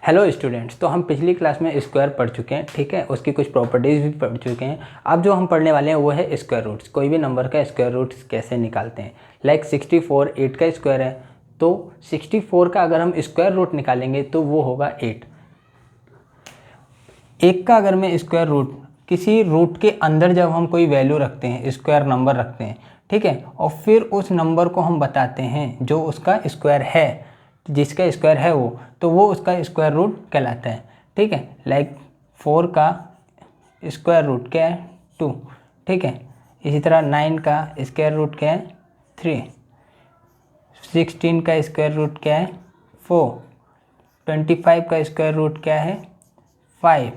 Hello students, तो हम पिछली क्लास में स्क्वायर पढ़ चुके हैं, ठीक है। उसकी कुछ प्रॉपर्टीज़ भी पढ़ चुके हैं। अब जो हम पढ़ने वाले हैं वो है स्क्वायर रूट्स। कोई भी नंबर का स्क्वायर रूट्स कैसे निकालते हैं। लाइक 64 8 का स्क्वायर है, तो 64 का अगर हम स्क्वायर रूट निकालेंगे तो वो होगा 8। एक का अगर मैं स्क्वायर रूट, किसी रूट के अंदर जब हम कोई वैल्यू रखते हैं, स्क्वायर नंबर रखते हैं, ठीक है, और फिर उस नंबर को हम बताते हैं जो उसका स्क्वायर है, जिसका स्क्वायर है वो, तो वो उसका स्क्वायर रूट कहलाता है, ठीक है। लाइक 4 का स्क्वायर रूट क्या है 2, ठीक है। इसी तरह 9 का स्क्वायर रूट क्या है 3, 16 का स्क्वायर रूट क्या है 4, 25 का स्क्वायर रूट क्या है 5,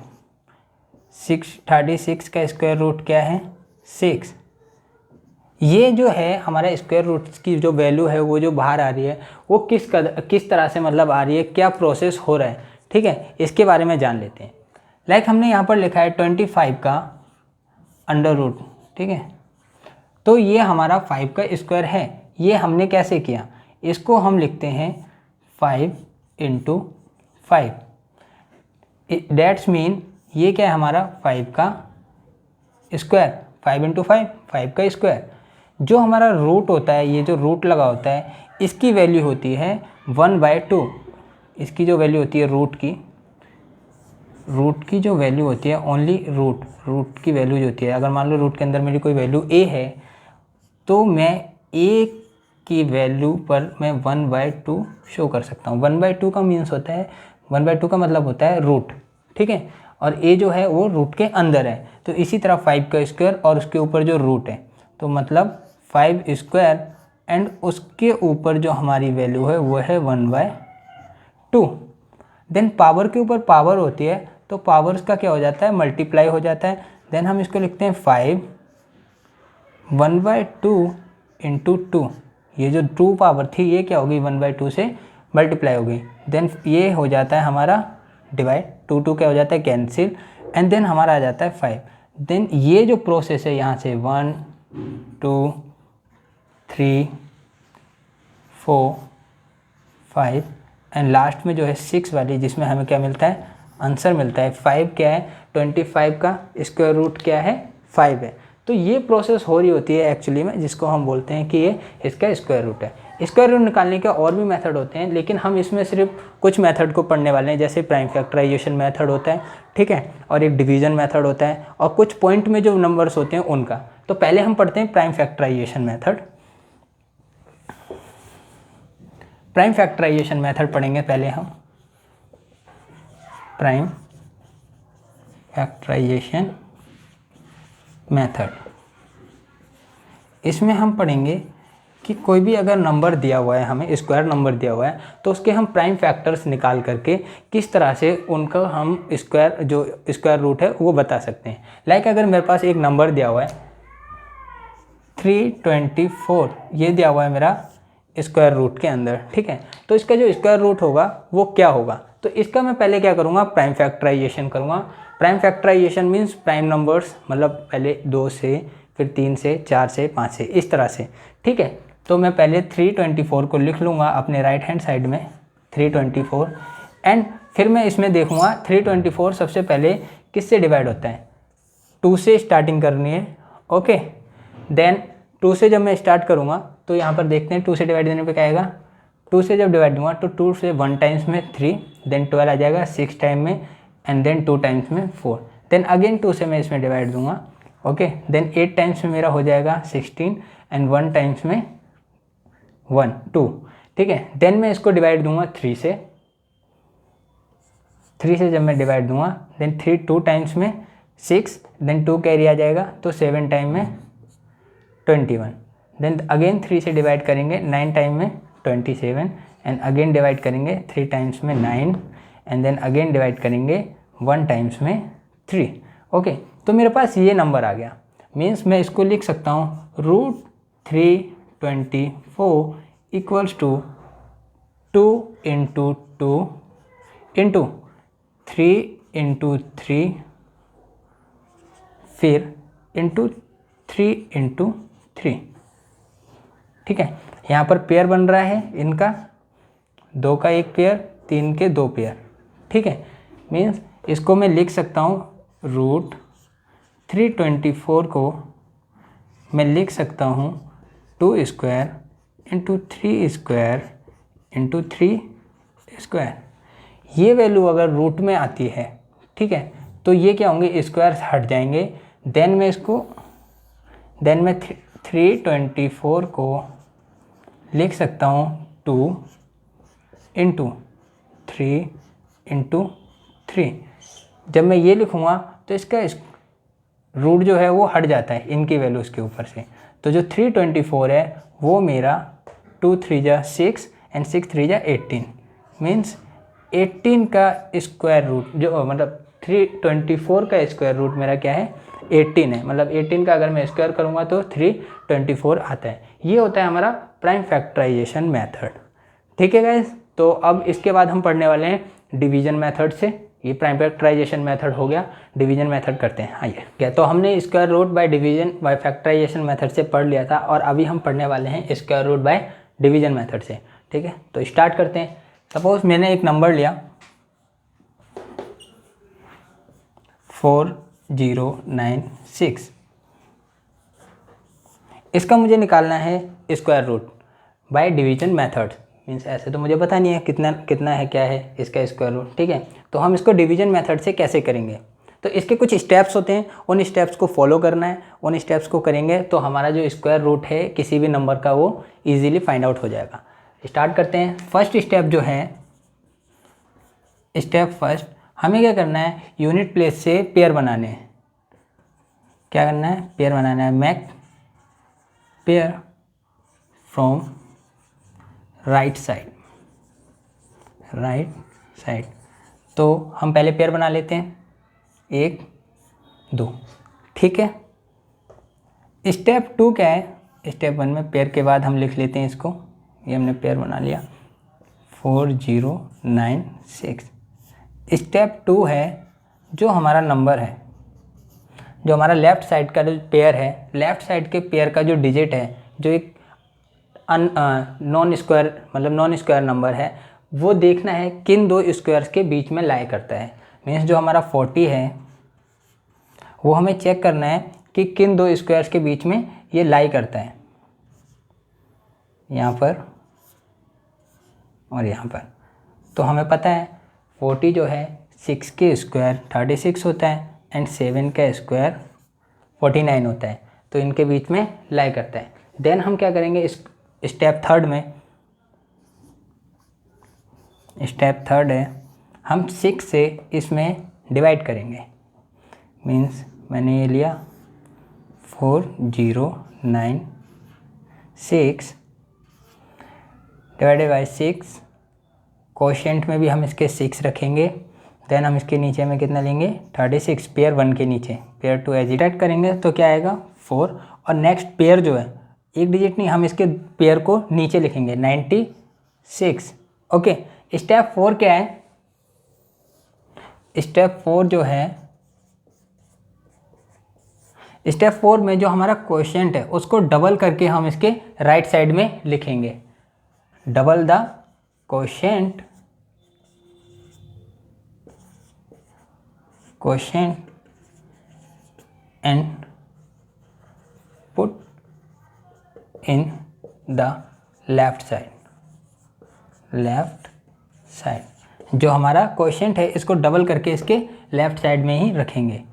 36 का स्क्वायर रूट क्या है 6। ये जो है हमारा स्क्वायर रूट्स की जो वैल्यू है वो जो बाहर आ रही है वो किस तरह से मतलब आ रही है, क्या प्रोसेस हो रहा है, ठीक है, इसके बारे में जान लेते हैं। लाइक हमने यहाँ पर लिखा है 25 का अंडर रूट, ठीक है। तो ये हमारा 5 का स्क्वायर है। ये हमने कैसे किया, इसको हम लिखते हैं 5 × 5। डेट्स मीन ये क्या है हमारा 5 का स्क्वायर, 5 × 5 5 का स्क्वायर। जो हमारा रूट होता है, ये जो रूट लगा होता है, इसकी वैल्यू होती है 1/2। इसकी जो वैल्यू होती है रूट की जो वैल्यू होती है ओनली रूट की वैल्यू जो होती है, अगर मान लो रूट के अंदर मेरी कोई वैल्यू a है तो मैं a की वैल्यू पर मैं 1/2 शो कर सकता हूँ। 1/2 का मीन्स होता है, 1/2 का मतलब होता है रूट, ठीक है। और a जो है वो रूट के अंदर है, तो इसी तरह 5 का स्क्वायर और उसके ऊपर जो रूट है, तो मतलब 5 स्क्वायर एंड उसके ऊपर जो हमारी वैल्यू है वो है 1/2। देन पावर के ऊपर पावर होती है, तो पावर्स का क्या हो जाता है, मल्टीप्लाई हो जाता है। देन हम इसको लिखते हैं 5 1/2 × 2। ये जो 2 पावर थी ये क्या होगी 1/2 से मल्टीप्लाई हो गई। देन ये हो जाता है हमारा डिवाइड, 2 क्या हो जाता है कैंसिल, एंड देन हमारा आ जाता है 5। देन ये जो प्रोसेस है यहाँ से 1 2 3 4 5 एंड लास्ट में जो है 6 वाली, जिसमें हमें क्या मिलता है, आंसर मिलता है 5 क्या है, 25 का स्क्वायर रूट क्या है 5 है। तो ये प्रोसेस हो रही होती है एक्चुअली में, जिसको हम बोलते हैं कि ये इसका स्क्वायर रूट है। स्क्वायर रूट निकालने के और भी मेथड होते हैं, लेकिन हम इसमें सिर्फ कुछ मेथड को पढ़ने वाले हैं, जैसे प्राइम फैक्टराइजेशन मेथड होता है, ठीक है, और एक डिवीजन मेथड होता है, और कुछ पॉइंट में जो नंबर्स होते हैं उनका। तो पहले हम पढ़ते हैं prime factorization method. Prime factorization method पढ़ेंगे पहले हम, प्राइम फैक्टराइजेशन मेथड। इसमें हम पढ़ेंगे कि कोई भी अगर नंबर दिया हुआ है, हमें स्क्वायर नंबर दिया हुआ है, तो उसके हम प्राइम फैक्टर्स निकाल करके किस तरह से उनका हम स्क्वायर रूट है वो बता सकते हैं। लाइक अगर मेरे पास एक नंबर दिया हुआ है 324, ये दिया हुआ है मेरा स्क्वायर रूट के अंदर, ठीक है, तो इसका जो स्क्वायर रूट होगा वो क्या होगा, तो इसका मैं पहले क्या करूँगा, प्राइम फैक्टराइजेशन करूँगा। Prime factorization means prime numbers, मतलब पहले 2 से, फिर 3 से, 4 से, 5 से, इस तरह से, ठीक है। तो मैं पहले 324 को लिख लूँगा अपने राइट हैंड साइड में 324, एंड फिर मैं इसमें देखूँगा 324 सबसे पहले किससे डिवाइड होता है, 2 से स्टार्टिंग करनी है, ओके। देन 2 से जब मैं स्टार्ट करूँगा तो यहाँ पर देखते हैं 2 से डिवाइड देने पे क्या आएगा, 2 से जब डिवाइड दूंगा तो 2 से 1 टाइम्स में 3, देन 12 आ जाएगा 6 टाइम में, एंड देन 2 टाइम्स में 4, देन अगेन 2 से मैं इसमें डिवाइड दूंगा, ओके। देन 8 टाइम्स में मेरा हो जाएगा 16, एंड 1 टाइम्स में 2, ठीक है। देन मैं इसको डिवाइड दूंगा 3 से जब मैं डिवाइड दूंगा, देन 2 टाइम्स में 6, देन 2 कैरी आ जाएगा तो 7 टाइम में 21, देन अगेन 3 से डिवाइड करेंगे 9 टाइम में 27, एंड अगेन डिवाइड करेंगे 3 टाइम्स में 9, एंड देन अगेन डिवाइड करेंगे 1 टाइम्स में 3, ओके। तो मेरे पास ये नंबर आ गया, मीन्स मैं इसको लिख सकता हूँ √324 इक्वल्स टू 2 × 2 × 3 × 3 फिर × 3 × 3, ठीक है। यहाँ पर पेयर बन रहा है इनका, 2 का 1 पेयर, 3 के 2 पेयर, ठीक है। मीन्स इसको मैं लिख सकता हूँ रूट 324 को मैं लिख सकता हूँ 2 square into 3 square into 3 square. ये वैल्यू अगर रूट में आती है, ठीक है, तो ये क्या होंगे, स्क्वायर हट जाएंगे। देन मैं 324 को लिख सकता हूँ 2 इंटू 3 इंटू 3। जब मैं ये लिखूँगा तो इसका रूट जो है वो हट जाता है इनकी वैल्यूज़ के ऊपर से। तो जो 324 है वो मेरा 2 3 जा 6 एंड 6 3 जा 18, मीन्स 18 का स्क्वायर रूट जो मतलब 324 का स्क्वायर रूट मेरा क्या है, 18 है। मतलब 18 का अगर मैं स्क्वायर करूँगा तो 324 आता है। ये होता है हमारा प्राइम फैक्टराइजेशन मेथड। ठीक है गाइस, तो अब इसके बाद हम पढ़ने वाले हैं डिवीजन मेथड से। ये प्राइम फैक्टराइजेशन मेथड हो गया, डिवीजन मेथड करते हैं। आइए क्या, तो हमने square root by division by factorization method से पढ़ लिया था और अभी हम पढ़ने वाले हैं square root by division method से। ठीक है, तो स्टार्ट करते हैं। सपोज मैंने एक नंबर लिया 4096, इसका मुझे निकालना है square root by division method. Means ऐसे तो मुझे पता नहीं है कितना है, क्या है इसका स्क्वायर रूट। ठीक है, तो हम इसको डिवीजन मेथड से कैसे करेंगे, तो इसके कुछ स्टेप्स होते हैं, उन स्टेप्स को फॉलो करना है। उन स्टेप्स को करेंगे तो हमारा जो स्क्वायर रूट है किसी भी नंबर का वो ईजिली फाइंड आउट हो जाएगा। स्टार्ट करते हैं। फर्स्ट स्टेप जो है, स्टेप फर्स्ट, हमें क्या करना है, यूनिट प्लेस से पेयर बनाने हैं। क्या करना है, पेयर बनाना है। Make pair from right side, तो हम पहले पेयर बना लेते हैं 1 2। ठीक है, स्टेप 2 क्या है, स्टेप 1 में पेयर के बाद हम लिख लेते हैं इसको, ये हमने पेयर बना लिया 4096। स्टेप 2 है जो हमारा नंबर है, जो हमारा लेफ़्ट साइड का जो पेयर है, लेफ़्ट साइड के पेयर का जो डिजिट है, जो एक नॉन स्क्वायर नंबर है, वो देखना है किन दो स्क्वायर्स के बीच में लाई करता है। मीन्स जो हमारा 40 है वो हमें चेक करना है कि किन दो स्क्वायर्स के बीच में ये लाई करता है, यहाँ पर और यहाँ पर। तो हमें पता है 40 जो है 6 के स्क्वायर 36 होता है एंड 7 का स्क्वायर 49 होता है, तो इनके बीच में लाई करता है। देन हम क्या करेंगे, इस स्टेप थर्ड है, हम 6 से इसमें डिवाइड करेंगे। मीन्स मैंने ये लिया 4096 डिवाइडेड बाई 6, कोशेंट में भी हम इसके 6 रखेंगे। देन हम इसके नीचे में कितना लेंगे, 36, पेयर 1 के नीचे, पेयर 2 एजिटेट करेंगे तो क्या आएगा 4। और नेक्स्ट पेयर जो है, एक डिजिट नहीं, हम इसके पेयर को नीचे लिखेंगे 96। ओके, स्टेप 4 क्या है, स्टेप 4 जो है, स्टेप 4 में जो हमारा क्वोशिएंट है उसको डबल करके हम इसके राइट साइड में लिखेंगे। Double the quotient and put in the left side. जो हमारा क्वोशिएंट है इसको डबल करके इसके लेफ्ट साइड में ही रखेंगे।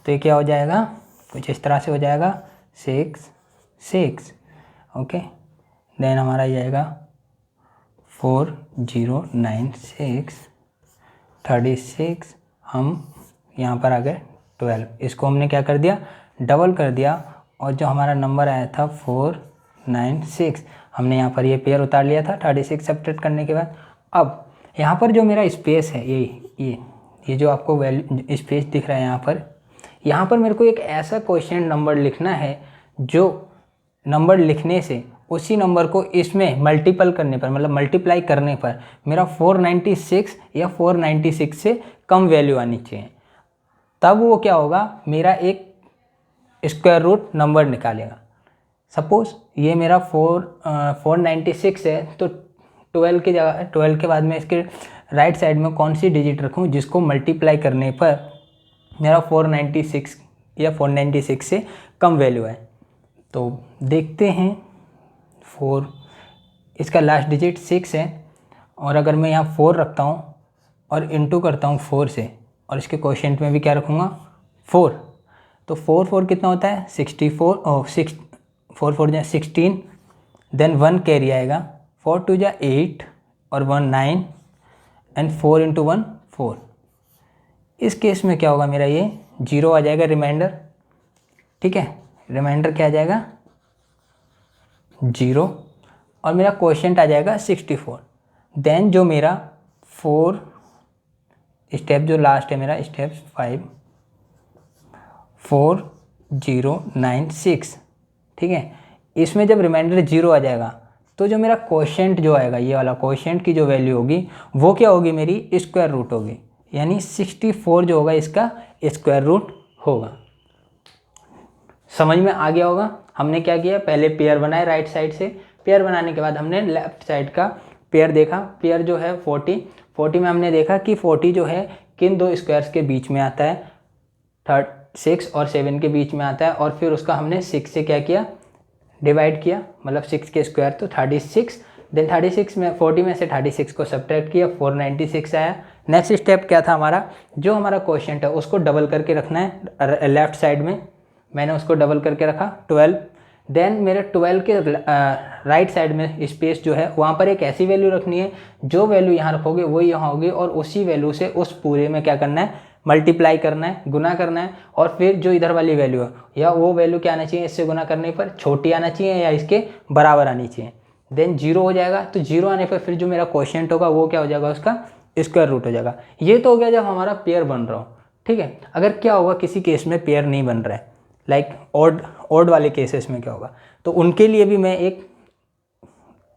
तो ये क्या हो जाएगा, कुछ इस तरह से हो जाएगा 6। ओके, देन हमारा ये आएगा 4096 36, हम यहाँ पर आ गए 12। इसको हमने क्या कर दिया, डबल कर दिया, और जो हमारा नंबर आया था 496, हमने यहाँ पर ये पेयर उतार लिया था 36 सब्ट्रैक्ट करने के बाद। अब यहाँ पर जो मेरा स्पेस है, ये जो आपको वैल्यू स्पेस दिख रहा है यहाँ पर मेरे को एक ऐसा क्वोशिएंट नंबर लिखना है जो नंबर लिखने से उसी नंबर को इसमें मल्टीपल करने पर, मतलब मल्टीप्लाई करने पर मेरा 496 या 496 से कम वैल्यू आनी चाहिए। तब वो क्या होगा, मेरा एक स्क्वायर रूट नंबर निकालेगा। सपोज ये मेरा 496 है, तो 12 की जगह 12 के बाद में इसके राइट साइड में कौन सी डिजिट रखूं जिसको मल्टीप्लाई करने पर मेरा 496 या 496 से कम वैल्यू है। तो देखते हैं 4, इसका लास्ट डिजिट 6 है, और अगर मैं यहाँ 4 रखता हूँ और इंटू करता हूँ 4 से, और इसके क्वोशिएंट में भी क्या रखूँगा 4, तो 4 4 कितना होता है 64, और 6 4 4 जा 16, देन 1 कैरी आएगा, 4 2 जा 8 और 1 9 एंड 4 इंटू 1 4। इस केस में क्या होगा, मेरा ये 0 आ जाएगा रिमाइंडर, ठीक है, रिमाइंडर क्या आ जाएगा 0, और मेरा क्वोशिएंट आ जाएगा 64। देन जो मेरा 4 स्टेप जो लास्ट है मेरा स्टेप 5 4 0 9 6, ठीक है, इसमें जब रिमाइंडर 0 आ जाएगा तो जो मेरा क्वोशिएंट जो आएगा, ये वाला क्वोशिएंट की जो वैल्यू होगी वो क्या होगी, मेरी स्क्वायर रूट होगी, यानी 64 जो होगा इसका स्क्वायर रूट होगा। समझ में आ गया होगा। हमने क्या किया, पहले पेयर बनाए राइट साइड से, पेयर बनाने के बाद हमने लेफ्ट साइड का पेयर देखा। पेयर जो है 40 में हमने देखा कि 40 जो है किन दो स्क्वायर्स के बीच में आता है, 6 और 7 के बीच में आता है, और फिर उसका हमने 6 से क्या किया, डिवाइड किया, मतलब 6 के स्क्वायर तो 36, देन 36 में 40 में से 36 को सब्ट्रैक्ट किया, 496 आया। नेक्स्ट स्टेप क्या था हमारा, जो हमारा क्वोशिएंट है उसको डबल करके रखना है लेफ्ट साइड में, मैंने उसको डबल करके रखा 12। देन मेरे 12 के राइट साइड में स्पेस जो है वहाँ पर एक ऐसी वैल्यू रखनी है, जो वैल्यू यहाँ रखोगे वही यहाँ होगी, और उसी वैल्यू से उस पूरे में क्या करना है, मल्टीप्लाई करना है, गुना करना है, और फिर जो इधर वाली वैल्यू है या वो वैल्यू क्या आना चाहिए, इससे गुना करने पर छोटी आना चाहिए या इसके बराबर आनी चाहिए। देन 0 हो जाएगा, तो 0 आने पर फिर जो मेरा क्वोशिएंट होगा वो क्या हो जाएगा, उसका स्क्वायर रूट हो जाएगा। ये तो हो गया जब हमारा पेयर बन रहा हो, ठीक है। अगर क्या होगा किसी केस में पेयर नहीं बन रहा है, लाइक ऑड वाले केसेस में क्या होगा, तो उनके लिए भी मैं एक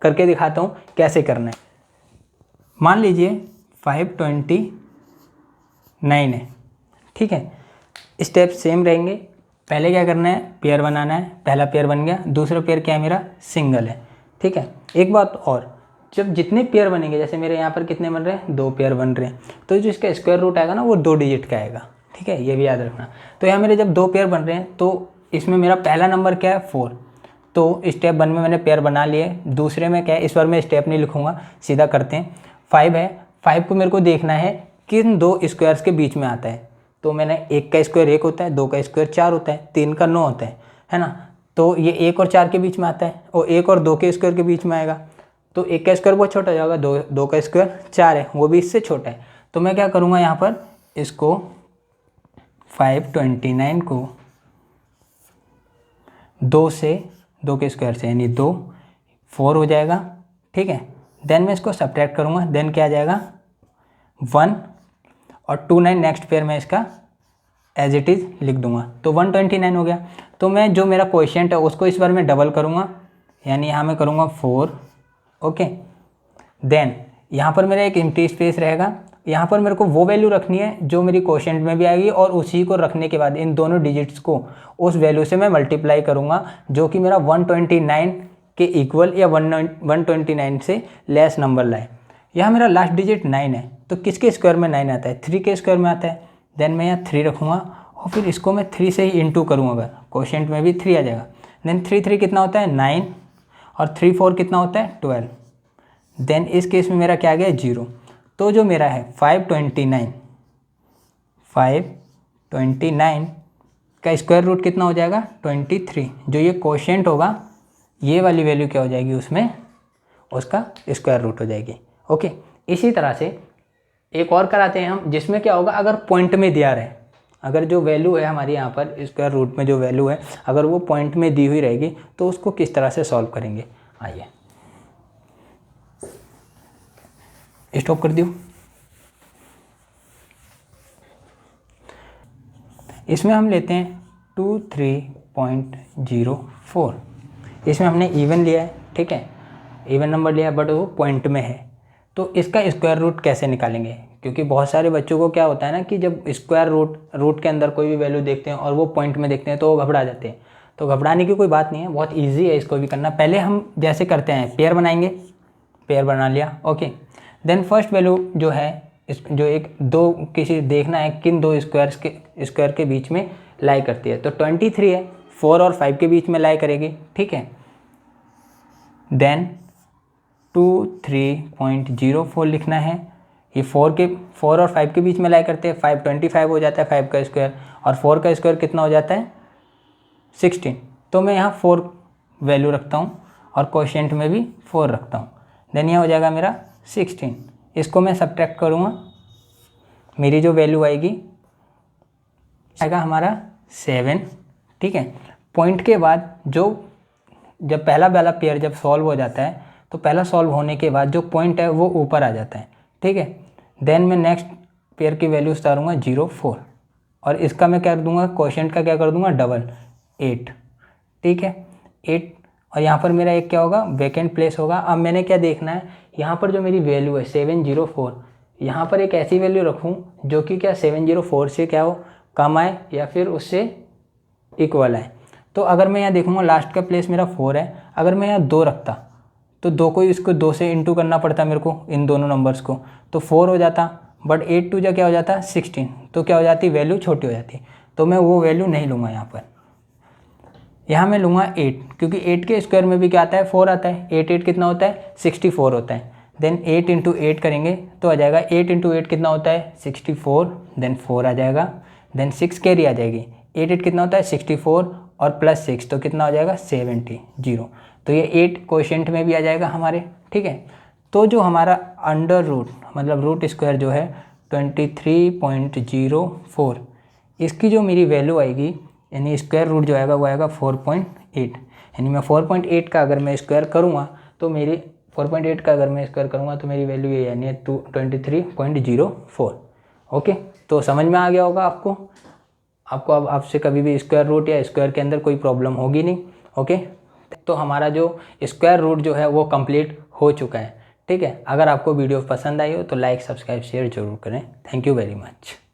करके दिखाता हूँ कैसे करना है। मान लीजिए 529 है, ठीक है, स्टेप सेम रहेंगे। पहले क्या करना है, पेयर बनाना है, पहला पेयर बन गया, दूसरा पेयर क्या है मेरा सिंगल है, ठीक है। एक बात और, जब जितने पेयर बनेंगे, जैसे मेरे यहाँ पर कितने बन रहे हैं, 2 पेयर बन रहे हैं, तो जो इसका स्क्वायर रूट आएगा ना वो 2 डिजिट का आएगा, ठीक है, ये भी याद रखना। तो यहाँ मेरे जब 2 पेयर बन रहे हैं तो इसमें मेरा पहला नंबर क्या है 4, तो स्टेप 1 में मैंने पेयर बना लिए। दूसरे में क्या है, इस बार मैं स्टेप नहीं लिखूँगा, सीधा करते हैं। 5 है, 5 को मेरे को देखना है किन 2 स्क्वायर्स के बीच में आता है, तो मैंने 1 का स्क्वायर 1 होता है, 2 का स्क्वायर 4 होता है, 3 का 9 होता है ना, तो ये 1 और 4 के बीच में आता है, और 1 और 2 के स्क्वायर के बीच में आएगा, तो 1 का स्क्वायर बहुत छोटा हो जाएगा, 2 का स्क्वायर 4 है, वो भी इससे छोटा है। तो मैं क्या करूँगा, यहाँ पर इसको 529 को 2 के स्क्वायर से यानी 2 4 हो जाएगा, ठीक है। देन मैं इसको सब्ट्रैक्ट करूँगा, देन क्या आ जाएगा 1 और 29, नेक्स्ट पेयर में इसका एज इट इज़ लिख दूंगा, तो 129 हो गया। तो मैं जो मेरा क्वोशिएंट है उसको इस बार मैं डबल करूँगा, यानी यहाँ मैं करूँगा 4, ओके। देन यहाँ पर मेरा एक एम्प्टी स्पेस रहेगा, यहाँ पर मेरे को वो वैल्यू रखनी है जो मेरी क्वोशिएंट में भी आएगी, और उसी को रखने के बाद इन दोनों डिजिट्स को उस वैल्यू से मैं मल्टीप्लाई करूँगा, जो कि मेरा 129 के इक्वल या 129 से लेस नंबर लाए। यहाँ मेरा लास्ट डिजिट 9 है, तो किसके स्क्वायर में 9 आता है, 3 के स्क्वायर में आता है। देन मैं यहाँ 3 रखूँगा, और फिर इसको मैं 3 से ही इंटू करूँगा, क्वोशिएंट में भी 3 आ जाएगा। देन 3 3 कितना होता है 9, और 3 4 कितना होता है 12। देन इस केस में मेरा क्या आ गया 0, तो जो मेरा है 529 का स्क्वायर रूट कितना हो जाएगा 23। जो ये क्वोशिएंट होगा ये वाली वैल्यू क्या हो जाएगी, उसमें उसका स्क्वायर रूट हो जाएगी, ओके। इसी तरह से एक और कराते हैं हम, जिसमें क्या होगा, अगर पॉइंट में दिया रहे, अगर जो वैल्यू है हमारी यहाँ पर स्क्वायर रूट में जो वैल्यू है अगर वो पॉइंट में दी हुई रहेगी तो उसको किस तरह से सॉल्व करेंगे। आइए स्टॉप कर दियो। इसमें हम लेते हैं 23.04, इसमें हमने इवन लिया है, ठीक है, इवन नंबर लिया है, बट वो पॉइंट में है। तो इसका स्क्वायर रूट कैसे निकालेंगे, क्योंकि बहुत सारे बच्चों को क्या होता है ना कि जब स्क्वायर रूट के अंदर कोई भी वैल्यू देखते हैं और वो पॉइंट में देखते हैं तो वो घबरा जाते हैं। तो घबराने की कोई बात नहीं है, बहुत ईजी है इसको भी करना। पहले हम जैसे करते हैं, पेयर बनाएंगे, पेयर बना लिया, ओके। देन फर्स्ट वैल्यू जो है इस जो एक दो किसी देखना है किन दो स्क्वायर के बीच में लाई करती है, तो 23 है 4 और 5 के बीच में लाई करेगी, ठीक है। देन 23.04 लिखना है, ये 4 और 5 के बीच में लाई करते हैं, 5 25 हो जाता है 5 का स्क्वायर, और 4 का स्क्वायर कितना हो जाता है 16, तो मैं यहाँ 4 वैल्यू रखता हूँ और कोशेंट में भी 4 रखता हूँ। देन यह हो जाएगा मेरा 16, इसको मैं सब्ट्रैक्ट करूँगा, मेरी जो वैल्यू आएगी आएगा हमारा 7, ठीक है। पॉइंट के बाद जब पहला वाला पेयर जब सॉल्व हो जाता है तो पहला सॉल्व होने के बाद जो पॉइंट है वो ऊपर आ जाता है, ठीक है। देन मैं नेक्स्ट पेयर की वैल्यू उतारूँगा 0 4, और इसका मैं क्या कर दूँगा कोशेंट का क्या कर दूँगा डबल 8, ठीक है 8, और यहाँ पर मेरा एक क्या होगा वैकेंट प्लेस होगा। अब मैंने क्या देखना है, यहाँ पर जो मेरी वैल्यू है 704, यहाँ पर एक ऐसी वैल्यू रखूँ जो कि क्या 704 से क्या हो कम आए या फिर उससे इक्वल आए। तो अगर मैं यहाँ देखूँगा लास्ट का प्लेस मेरा 4 है, अगर मैं यहाँ 2 रखता तो 2 को इसको 2 से इंटू करना पड़ता मेरे को इन दोनों नंबर्स को, तो 4 हो जाता, बट 8 2 जा क्या हो जाता 16, तो क्या हो जाती वैल्यू छोटी हो जाती, तो मैं वो वैल्यू नहीं लूँगा यहाँ पर। यहाँ मैं लूँगा 8, क्योंकि 8 के स्क्वायर में भी क्या आता है 4 आता है, 8 8 कितना होता है 64 होता है। देन 8 इंटू 8 करेंगे तो आ जाएगा 8 इंटू 8 कितना होता है 64, देन 4 आ जाएगा, देन 6 कैरी आ जाएगी, 8 8 कितना होता है 64 और प्लस 6 तो कितना हो जाएगा 70 0, तो ये 8 कोशेंट में भी आ जाएगा हमारे, ठीक है। तो जो हमारा अंडर रूट मतलब रूट स्क्वायर जो है 23.04, इसकी जो मेरी वैल्यू आएगी यानी स्क्वायर रूट जो आएगा वो आएगा 4.8, यानी मैं 4.8 का अगर मैं स्क्वायर करूँगा तो मेरी 4.8 का अगर मैं स्क्वायर करूँगा तो मेरी वैल्यू ये यानी 23.04। ओके, तो समझ में आ गया होगा आपको अब आपसे कभी भी स्क्वायर रूट या स्क्वायर के अंदर कोई प्रॉब्लम होगी नहीं। ओके, तो हमारा जो स्क्वायर रूट जो है वो कंप्लीट हो चुका है, ठीक है। अगर आपको वीडियो पसंद आई हो तो लाइक सब्सक्राइब शेयर जरूर करें। Thank you very much.